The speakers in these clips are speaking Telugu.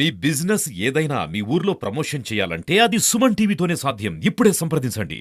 మీ బిజినెస్ ఏదైనా మీ ఊర్లో ప్రమోషన్ చేయాలంటే అది సుమన్ టీవీతోనే సాధ్యం. ఇప్పుడే సంప్రదించండి.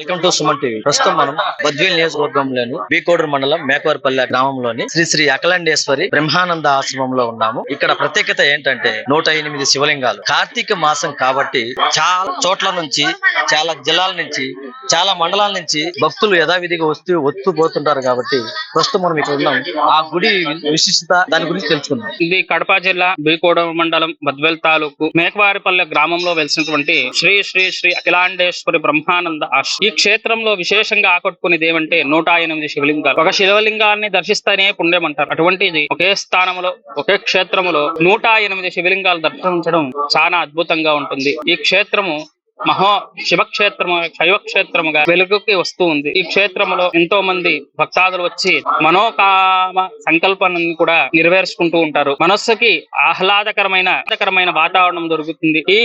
Welcome to Suman TV. ప్రస్తుతం మనం బద్వేల్ నియోజకవర్గంలోని బీకోడూరు మండలం మేకవారిపల్లె గ్రామంలోని శ్రీ శ్రీ అఖిలాండేశ్వరి బ్రహ్మానంద ఆశ్రమంలో ఉన్నాము. ఇక్కడ ప్రత్యేకత ఏంటంటే 108 శివలింగాలు. కార్తీక మాసం కాబట్టి చాలా చోట్ల నుంచి, చాలా జిల్లాల నుంచి, చాలా మండలాల నుంచి భక్తులు యథావిధిగా వస్తూ పోతుంటారు. కాబట్టి ప్రస్తుతం మనం ఇక్కడ ఉన్నాం. ఆ గుడి విశిష్టత దాని గురించి తెలుసుకుందాం. ఇది కడప జిల్లా బీకోడూరు మండలం బద్వేల్ తాలూకు మేకవారిపల్లె గ్రామంలో వెలిసినటువంటి శ్రీ శ్రీ శ్రీ అఖిలాండేశ్వరి బ్రహ్మానంద ఆశ్రమం. ఈ క్షేత్రంలో విశేషంగా ఆకట్టుకునేది ఏమంటే 108 శివలింగాలు. ఒక శివలింగాన్ని దర్శిస్తేనే పుణ్యం అంటారు. అటువంటిది ఒకే స్థానంలో, ఒకే క్షేత్రములో 108 శివలింగాలు దర్శించడం చాలా అద్భుతంగా ఉంటుంది. ఈ క్షేత్రము శివక్షేత్రము, శైవక్షేత్రముగా వెలుగుకి వస్తూ ఉంది. ఈ క్షేత్రములో ఎంతో మంది భక్తాదులు వచ్చి మనోకామ సంకల్పాన్ని కూడా నెరవేర్చుకుంటూ ఉంటారు. మనస్సుకి ఆహ్లాదకరమైన వాతావరణం దొరుకుతుంది. ఈ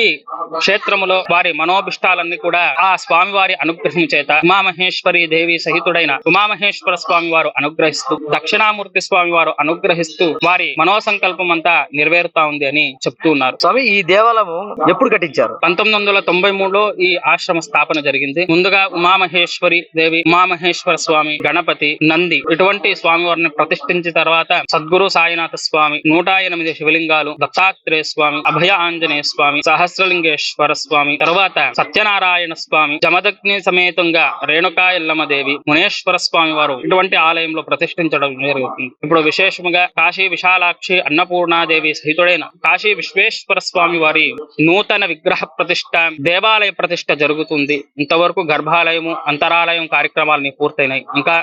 క్షేత్రములో వారి మనోభిష్టాలన్నీ కూడా ఆ స్వామివారి అనుగ్రహం చేత ఉమామహేశ్వరి దేవి సహితుడైన ఉమామహేశ్వర స్వామి వారు అనుగ్రహిస్తూ, దక్షిణామూర్తి స్వామి వారు అనుగ్రహిస్తూ వారి మనోసంకల్పం అంతా నెరవేరుతా ఉంది అని చెప్తూ ఉన్నారు. స్వామి, ఈ దేవాలయం ఎప్పుడు కట్టించారు? 1993 ఈ ఆశ్రమ స్థాపన జరిగింది. ముందుగా ఉమామహేశ్వరి దేవి, ఉమామహేశ్వర స్వామి, గణపతి, నంది ఇటువంటి స్వామి వారిని ప్రతిష్ఠించిన తర్వాత సద్గురు సాయినాథ స్వామి, 108 శివలింగాలు, దత్తాత్రేయ స్వామి, అభయ ఆంజనేయ స్వామి, సహస్రలింగేశ్వర స్వామి, తర్వాత సత్యనారాయణ స్వామి, జమదగ్ని సమేతంగా రేణుకా ఎల్లమ్మ దేవి, మునేశ్వర స్వామి వారు ఇటువంటి ఆలయంలో ప్రతిష్ఠించడం జరుగుతుంది. ఇప్పుడు విశేషముగా కాశీ విశాలాక్షి అన్నపూర్ణాదేవి సహితుడైన కాశీ విశ్వేశ్వర స్వామి వారి నూతన విగ్రహ ప్రతిష్ఠ, దేవాలయ ప్రతిష్ఠ జరుగుతుంది. ఇంతవరకు గర్భాలయము, అంతరాలయం కార్యక్రమాలని పూర్తయినాయి. ఇంకా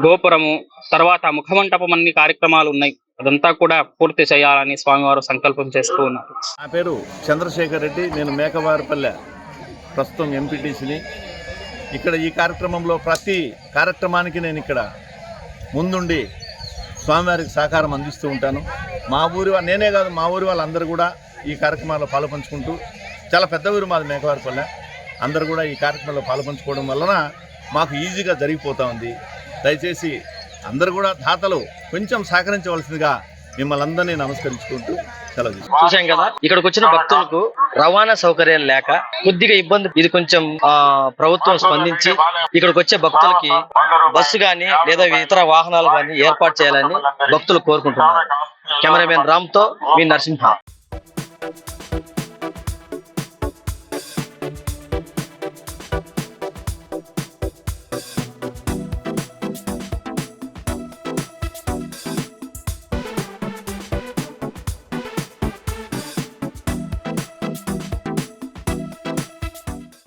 గోపురము, తర్వాత ముఖమంటపం అన్ని కార్యక్రమాలు ఉన్నాయి. అదంతా కూడా పూర్తి చేయాలని స్వామివారు సంకల్పం చేస్తూ ఉన్నారు. నా పేరు చంద్రశేఖర్ రెడ్డి. నేను మేకవారిపల్లె ప్రస్తుతం ఎంపీటీసీని. ఇక్కడ ఈ కార్యక్రమంలో ప్రతి కార్యక్రమానికి నేను ఇక్కడ ముందుండి స్వామివారికి సహకారం అందిస్తూ ఉంటాను. మా ఊరి నేనే కాదు, మా ఊరి వాళ్ళందరూ కూడా ఈ కార్యక్రమాల్లో పాలుపంచుకుంటూ, చాలా పెద్ద ఊరు మాది మేకవారిపల్లె, అందరూ కూడా ఈ కార్యక్రమంలో పాలుపంచుకోవడం వలన మాకు ఈజీగా జరిగిపోతూ ఉంది. దయచేసి అందరూ కూడా దాతలు కొంచెం సహకరించవలసిందిగా మిమ్మల్ని అందరినీ నమస్కరించుకుంటూ సెలవు తీసుకుంటాం. చూసాం కదా, ఇక్కడికి వచ్చిన భక్తులకు రవాణా సౌకర్యాలు లేక కొద్దిగా ఇబ్బంది. ఇది కొంచెం ప్రభుత్వం స్పందించి ఇక్కడికి వచ్చే భక్తులకి బస్సు గాని లేదా ఇతర వాహనాలు గాని ఏర్పాటు చేయాలని భక్తులు కోరుకుంటున్నారు. కెమెరామెన్ రామ్తో మీ నరసింహ.